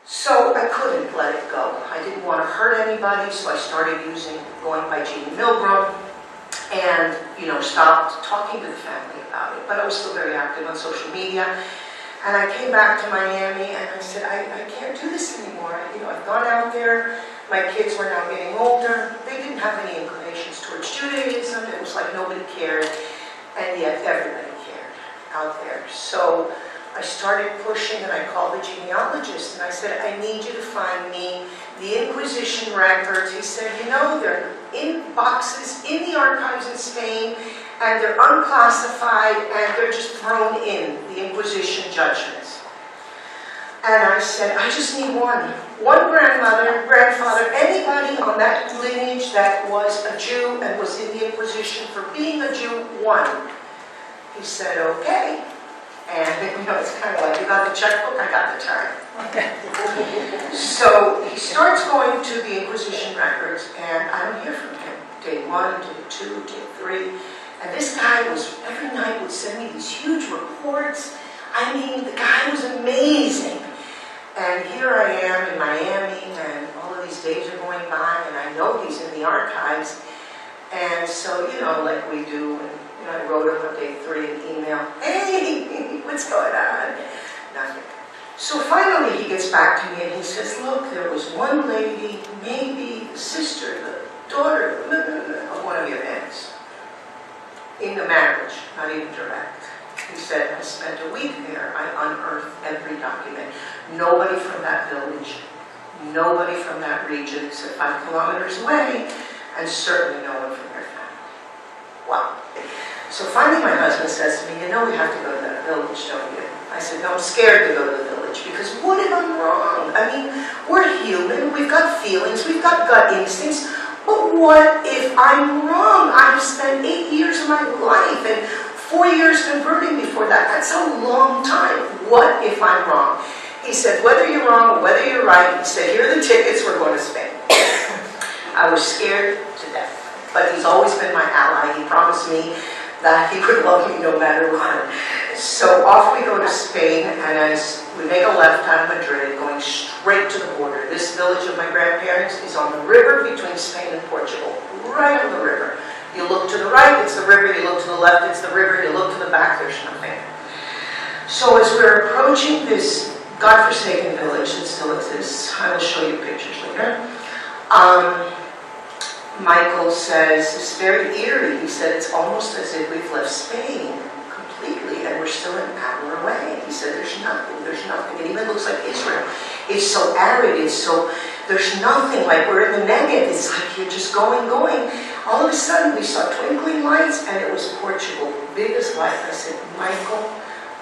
So I couldn't let it go. I didn't want to hurt anybody, so I started going by Genie Milgrom, and stopped talking to the family about it. But I was still very active on social media. And I came back to Miami and I said, I can't do this anymore. I've gone out there, my kids were now getting older, they didn't have any inclinations towards Judaism, it was like nobody cared, and yet everybody cared out there. So I started pushing and I called the genealogist and I said, I need you to find me the Inquisition records. He said, they're in boxes in the archives in Spain, and they're unclassified, and they're just thrown in the Inquisition judgments. And I said, I just need one grandfather, anybody on that lineage that was a Jew and was in the Inquisition for being a Jew, one. He said, okay. And it's kind of like, you got the checkbook, I got the time. So he starts going to the Inquisition records, and I don't hear from him. Day 1, day 2, day 3. And this guy every night would send me these huge reports. I mean, the guy was amazing. And here I am in Miami, and all of these days are going by, and I know he's in the archives. And so, like we do, and I wrote him on day 3 an email, hey, what's going on? Nothing. So finally he gets back to me and he says, look, there was one lady, maybe the sister, the daughter of one of your aunts, in the marriage, not even direct. He said, I spent a week there. I unearthed every document. Nobody from that village, nobody from that region, except 5 kilometers away, and certainly no one from their family. Wow. So finally my husband says to me, we have to go to that village, don't you? I said, no, I'm scared to go to the village, because what if I'm wrong? I mean, we're human, we've got feelings, we've got gut instincts. But what if I'm wrong? I've spent 8 years of my life and 4 years converting before that. That's a long time. What if I'm wrong? He said, whether you're wrong or whether you're right, he said, here are the tickets, we're going to Spain. I was scared to death. But he's always been my ally. He promised me that he would love me no matter what. So off we go to Spain, and as we make a left out of Madrid, going straight to the border. This village of my grandparents is on the river between Spain and Portugal, right on the river. You look to the right, it's the river. You look to the left, it's the river. You look to the back, there's nothing. So as we're approaching this godforsaken village that still exists, I will show you pictures later. Michael says, it's very eerie. He said, it's almost as if we've left Spain completely and we're still an hour away. He said, there's nothing. It even looks like Israel. It's so arid, there's nothing, like we're in the Negev. It's like you're just going. All of a sudden we saw twinkling lights, and it was Portugal, big as life. I said, Michael,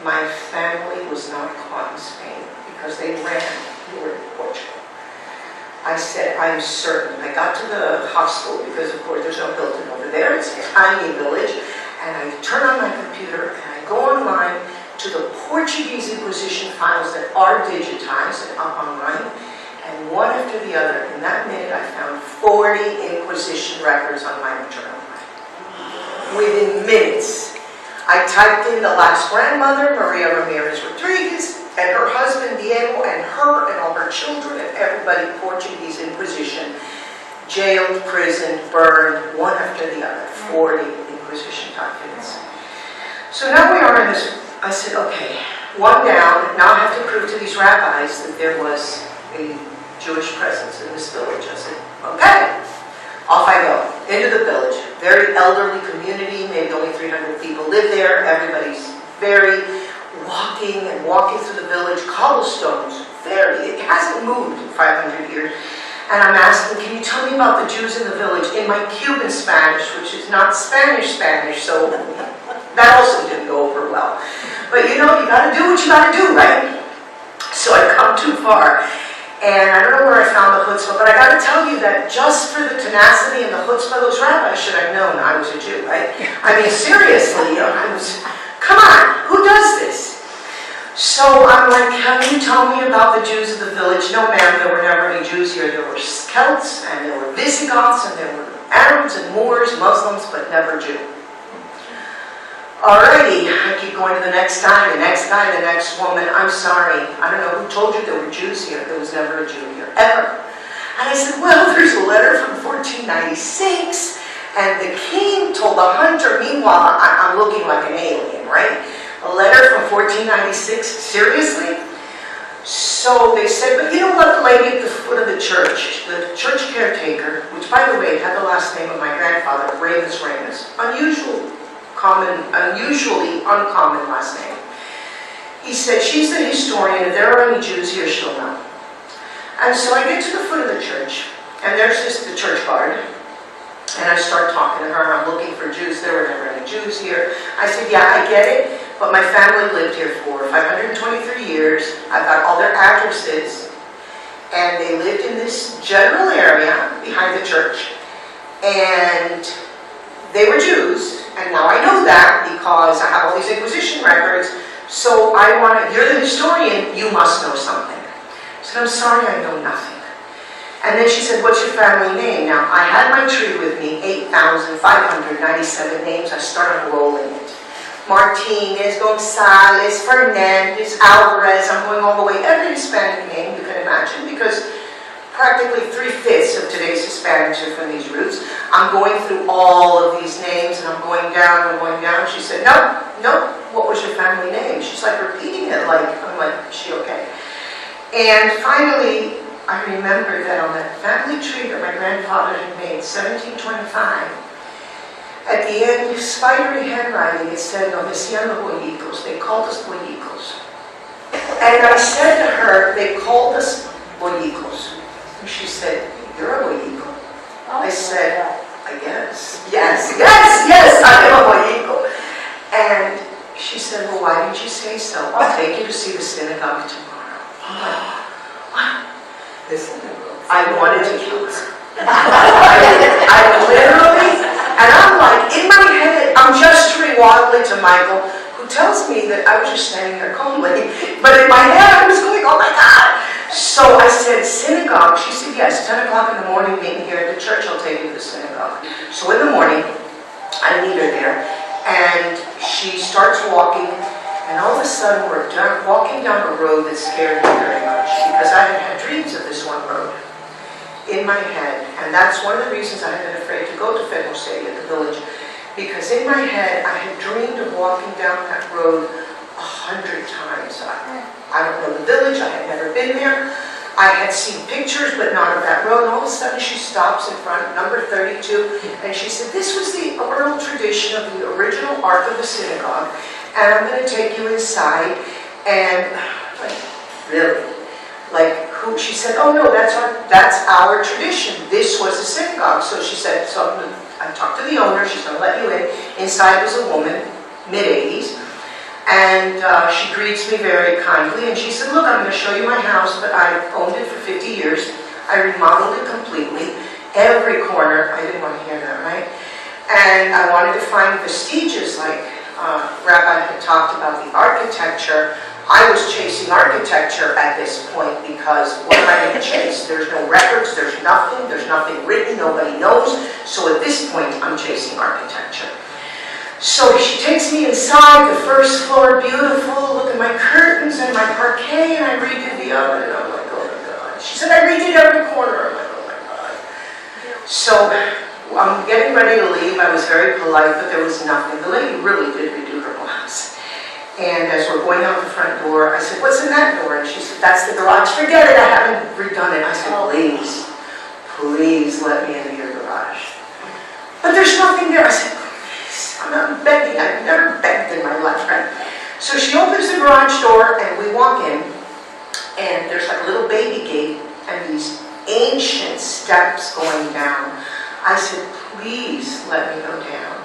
my family was not caught in Spain because they ran toward Portugal. I said, I'm certain. I got to the hospital because, of course, there's no Hilton over there. It's a tiny village. And I turn on my computer and I go online to the Portuguese Inquisition files that are digitized and up online. And one after the other, in that minute, I found 40 Inquisition records on my maternal line. Within minutes. I typed in the last grandmother, Maria Ramirez Rodriguez, and her husband Diego, and her and all her children, and everybody, Portuguese Inquisition, jailed, prisoned, burned, one after the other, 40 Inquisition documents. So now we are in this, I said, okay, one down, now I have to prove to these rabbis that there was a Jewish presence in this village. I said, okay, off I go, into the village. Very elderly community, maybe only 300 people live there, everybody's very walking through the village, cobblestones, it hasn't moved in 500 years. And I'm asking, can you tell me about the Jews in the village in my Cuban Spanish, which is not Spanish, so that also didn't go over well. But you gotta do what you gotta do, right? So I come too far. And I don't know where I found the chutzpah, but I gotta tell you that just for the tenacity and the chutzpah, those rabbis should have known I was a Jew, right? I mean, seriously, come on, who does this? So I'm like, can you tell me about the Jews of the village? No, ma'am, there were never any Jews here. There were Celts, and there were Visigoths, and there were Arabs and Moors, Muslims, but never Jew. Alrighty, I keep going to the next guy, the next guy, the next woman. I'm sorry, I don't know who told you there were Jews here. There was never a Jew here, ever. And I said, well, there's a letter from 1496, and the king told the hunter, meanwhile, I'm looking like an alien, right? A letter from 1496, seriously? So they said, but you know what, the lady at the foot of the church caretaker, which by the way had the last name of my grandfather, Remus, unusually uncommon last name. He said, she's the historian, if there are any Jews here, she'll know. And so I get to the foot of the church, and there's the church guard, and I start talking to her. I'm looking for Jews. There were never any Jews here. I said, yeah, I get it, but my family lived here for 523 years. I've got all their addresses, and they lived in this general area behind the church, and they were Jews, and now I know that because I have all these Inquisition records, so you're the historian, you must know something. I said, I'm sorry, I know nothing. And then she said, what's your family name? Now, I had my tree with me, 8,597 names. I started rolling it. Martinez, Gonzalez, Fernandez, Alvarez, I'm going all the way, every Hispanic name you can imagine, because practically 3/5 of today's Hispanics are from these roots. I'm going through all of these names, and I'm going down. She said, no, what was your family name? She's like repeating it, I'm like, is she okay? And finally, I remember that on that family tree that my grandfather had made, 1725, at the end, spidery handwriting, it said, no, decían los boyicos. They called us boyicos. And I said to her, they called us boyicos. And she said, you're a boyico? I said, I guess. Yes, I am a boyico. And she said, well, why didn't you say so? I'll take you to see the synagogue tomorrow. I'm like, what? I wanted to kill her. I literally, and I'm like, in my head, I'm gesturing wildly to Michael, who tells me that I was just standing there calmly, but in my head I was going, oh my God. So I said, synagogue? She said, yes, 10 o'clock in the morning, meet me here at the church, I'll take you to the synagogue. So in the morning, I meet her there, and she starts walking, and all of a sudden we're walking down a road that scared me very much, because I had had dreams of this one road in my head, and that's one of the reasons I had been afraid to go to Fenway, the village, because in my head I had dreamed of walking down that road 100 times. I don't know the village, I had never been there. I had seen pictures, but not of that road. And all of a sudden she stops in front of number 32, and she said, this was the oral tradition of the original ark of the synagogue, and I'm going to take you inside. And like, really? Like, who? She said, oh no, that's our tradition. This was the synagogue. So she said, so I talked to the owner, she's going to let you in. Inside was a woman, mid-80s. And she greets me very kindly, and she said, look, I'm going to show you my house, but I've owned it for 50 years. I remodeled it completely. Every corner, I didn't want to hear that, right? And I wanted to find vestiges, like Rabbi had talked about the architecture. I was chasing architecture at this point, because what am I going to chase? There's no records, there's nothing written, nobody knows. So at this point, I'm chasing architecture. So she takes me inside, the first floor, beautiful, look at my curtains and my parquet, and I redid the oven, and I'm like, oh my God. She said, I redid every corner. I'm like, oh my God. So I'm getting ready to leave. I was very polite, but there was nothing. The lady really did redo her glass. And as we're going out the front door, I said, what's in that door? And she said, that's the garage. Forget it, I haven't redone it. I said, please let me into your garage. But there's nothing there. I said, I'm not begging. I've never begged in my life, right? So she opens the garage door, and we walk in, and there's like a little baby gate and these ancient steps going down. I said, please let me go down.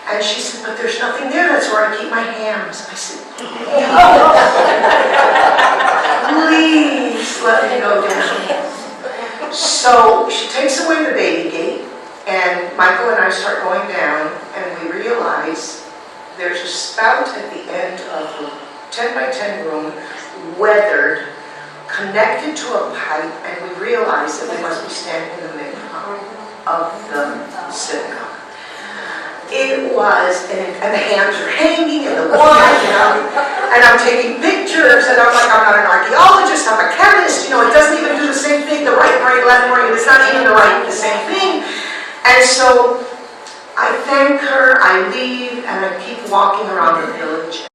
And she said, but there's nothing there. That's where I keep my hams. I said, please let me go down. So she takes away the baby gate, and Michael and I start going down, and we realize there's a spout at the end of a 10 by 10 room, weathered, connected to a pipe, and we realize that we must be standing in the middle of the synagogue. It was, and the hands are hanging in the wine, and I'm taking pictures, and I'm like, I'm not an archaeologist, I'm a chemist, it doesn't even do the same thing, the right brain, left brain, it's not even the same thing. And so I thank her, I leave, and I keep walking around the village.